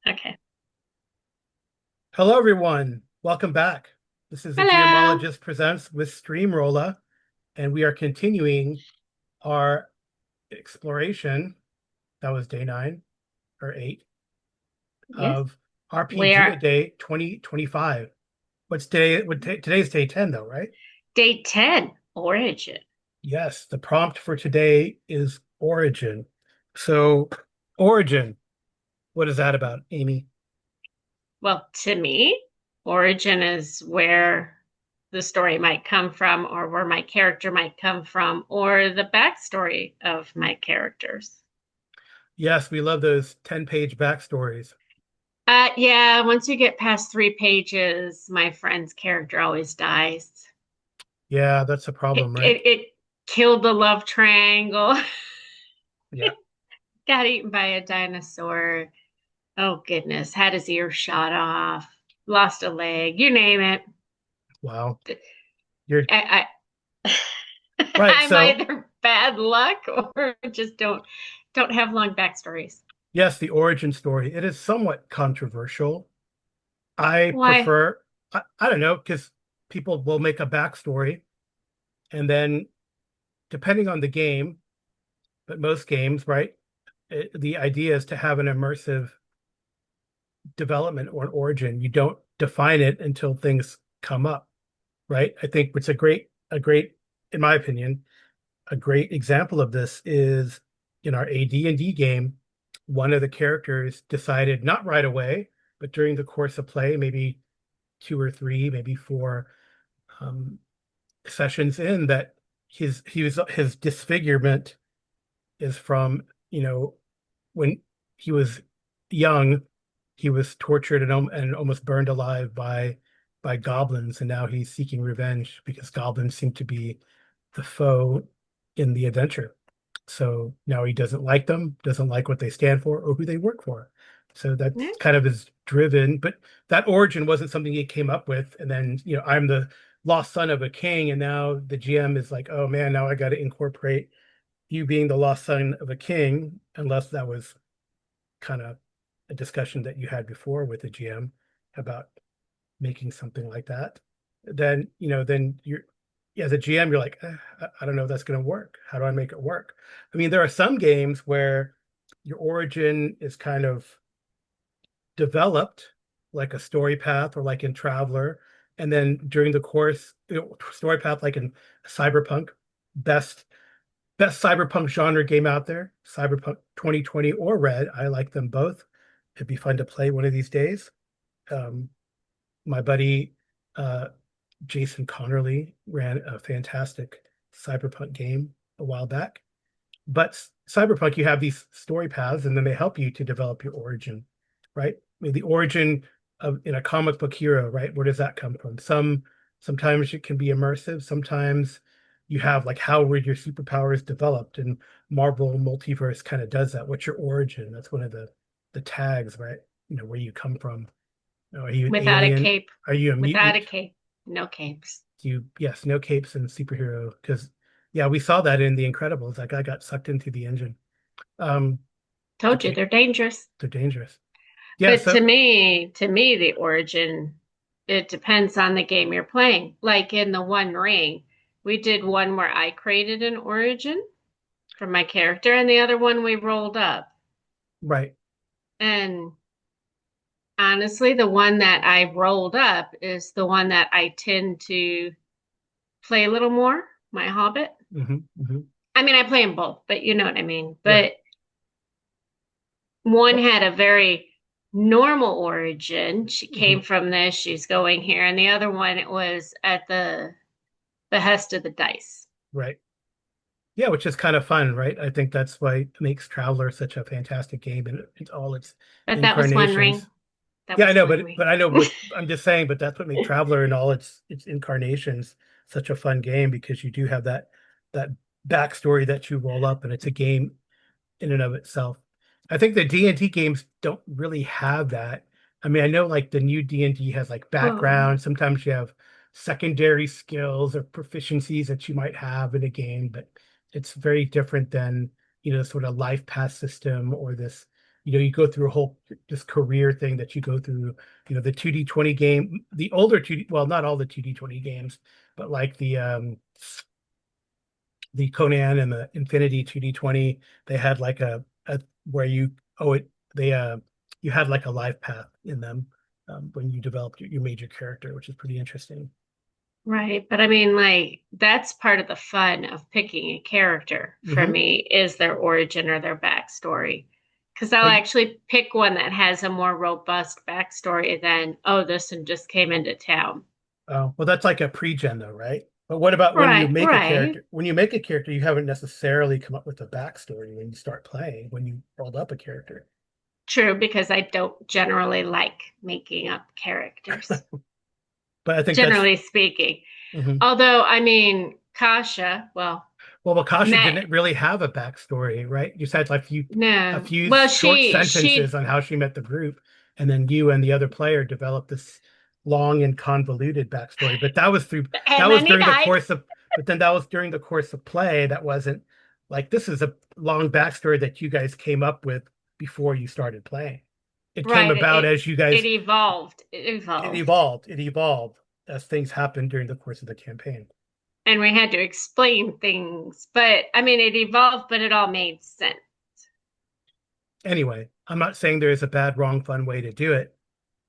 Okay. Hello, everyone. Welcome back. This is the Hello. GMologist Presents with Stream Rolla, and we are continuing our exploration. That was day 9 or 8 Yes. of RPG a We're Day 2025. What's today? Today's day 10, though, right? day 10, origin. Yes, the prompt for today is origin. So, origin, what is that about, Amy? Well, to me, origin is where the story might come from, or where my character might come from, or the backstory of my characters. Yes, we love those 10-page backstories. Yeah, once you get past 3 pages, my friend's character always dies. Yeah, that's a It, problem, right? it, it killed the love triangle, Yeah. got eaten by a dinosaur. Oh goodness, had his ear shot off, lost a leg, you name it. Wow. You're I right. I'm So, either bad luck or just don't have long backstories. yes, the origin story. It is somewhat controversial. I Why? prefer, I don't know, because people will make a backstory and then depending on the game, but most games, right? The idea is to have an immersive development or an origin. You don't define it until things come up, right? I think it's in my opinion, a great example of this is in our AD&D game. One of the characters decided not right away, but during the course of play, maybe 2 or 3, maybe 4 um, sessions in, that his disfigurement is from, when he was young, he was tortured and almost burned alive by goblins, and now he's seeking revenge because goblins seem to be the foe in the adventure. So now he doesn't like them, doesn't like what they stand for or who they work for. So Yeah. that's kind of his driven, but that origin wasn't something he came up with. And then, I'm the lost son of a king, and now the GM is like, oh man, now I got to incorporate you being the lost son of a king, unless that was kind of a discussion that you had before with the GM about making something like that. Then you're, as a GM, you're like, I don't know if that's going to work. How do I make it work? I mean, there are some games where your origin is kind of developed, like a story path, or like in Traveler, and then during the course, story path, like in Cyberpunk, best best cyberpunk genre game out there, Cyberpunk 2020 or Red. I like them both. It'd be fun to play one of these days. Um, my buddy uh, Jason Connerly ran a fantastic cyberpunk game a while back. But cyberpunk, you have these story paths, and then they help you to develop your origin, right? I mean, the origin of in a comic book hero, right? Where does that come from? Sometimes it can be immersive. Sometimes you have like, how were your superpowers developed? And Marvel Multiverse kind of does that. What's your origin? That's one of the tags, right? Where you come from. Are you an Without a alien? cape. Are you a Without a mutant? cape. No capes. Yes, no capes and superhero. Because yeah, we saw that in The Incredibles. That guy got sucked into the engine. Um, Told you they're dangerous. they're dangerous. Yeah, But so to me, the origin, it depends on the game you're playing. Like in the One Ring, we did one where I created an origin for my character, and the other one we rolled up. right. And honestly, the one that I rolled up is the one that I tend to play a little more, my Hobbit. Hmm. I mean, I play them both, but you know what I mean. Right. But one Well, had a very normal origin. She came mhm, from this, she's going here. And the other one, it was at the behest of the dice. right. Yeah, which is kind of fun, right? I think that's why it makes Traveler such a fantastic game in all its But that was One incarnations. Ring. That Yeah, I was know, One but Ring. I know what I'm just saying, but that's what makes Traveler in all its incarnations such a fun game, because you do have that backstory that you roll up, and it's a game in and of itself. I think the D&D games don't really have that. I mean, I know like the new D&D has like Oh, background. Sometimes you have secondary skills or proficiencies that you might have in a game, but it's very different than, sort of life path system or this. You go through a whole this career thing that you go through, the 2D20 game, the older 2D, well, not all the 2D20 games, but like the Conan and the Infinity 2D20, they had like a where you oh it they you had like a life path in them when you developed your major character, which is pretty interesting. Right. But I mean, like, that's part of the fun of picking a character for Hmm. me is their origin or their backstory. Because I'll Like, actually pick one that has a more robust backstory than, oh, this one just came into town. oh, well, that's like a pre-gen though, right? But what about when you Right, make a right. character? When you make a character, you haven't necessarily come up with a backstory when you start playing, when you rolled up a character. True, because I don't generally like making up characters, But I think that's generally speaking. mhm. Although, I mean, Kasha, well, Well, Wakasha Matt, didn't really have a backstory, right? You said like a no. few Well, short sentences she, on how she met the group, and then you and the other player developed this long and convoluted backstory. But that and was then he during the died. course of but then that was during the course of play. That wasn't like this is a long backstory that you guys came up with before you started playing. It came Right. about as you It guys evolved. It it evolved. evolved. It evolved as things happened during the course of the campaign. And we had to explain things. But I mean, it evolved, but it all made sense. Anyway, I'm not saying there is a bad, wrong, fun way to do it,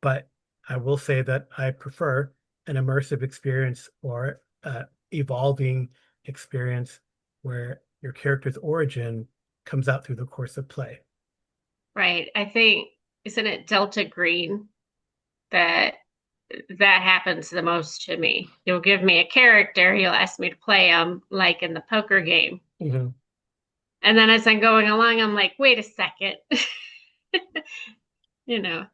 but I will say that I prefer an immersive experience or evolving experience where your character's origin comes out through the course of play. Right. I think, isn't it Delta Green that that happens the most to me? He'll give me a character, he'll ask me to play him like in the poker game. Mhm. And then as I'm going along, I'm like, wait a second.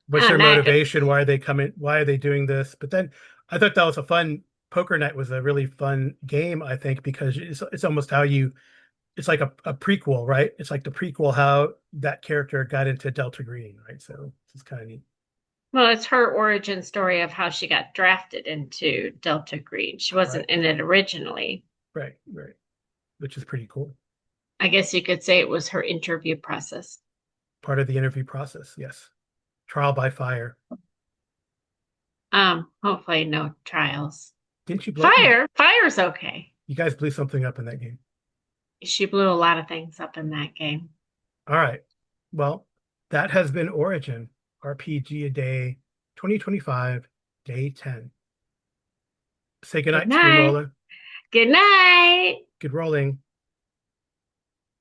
What's their I'm not good. motivation? Why are they coming? Why are they doing this? But then I thought that was a fun poker night was a really fun game, I think, because it's almost how you it's like a prequel, right? It's like the prequel how that character got into Delta Green, right? So it's kind of neat. Well, it's her origin story of how she got drafted into Delta Green. She wasn't Right, in it originally. right, which is pretty cool. I guess you could say it was her interview process. Part of the interview process, yes. Trial by fire. Hopefully no trials. Didn't you blow Fire's okay. you guys blew something up in that game? She blew a lot of things up in that game. All right. Well, that has been Origin RPG a Day 2025, day 10. Say Good goodnight, night. Steamroller. Good night. Good rolling.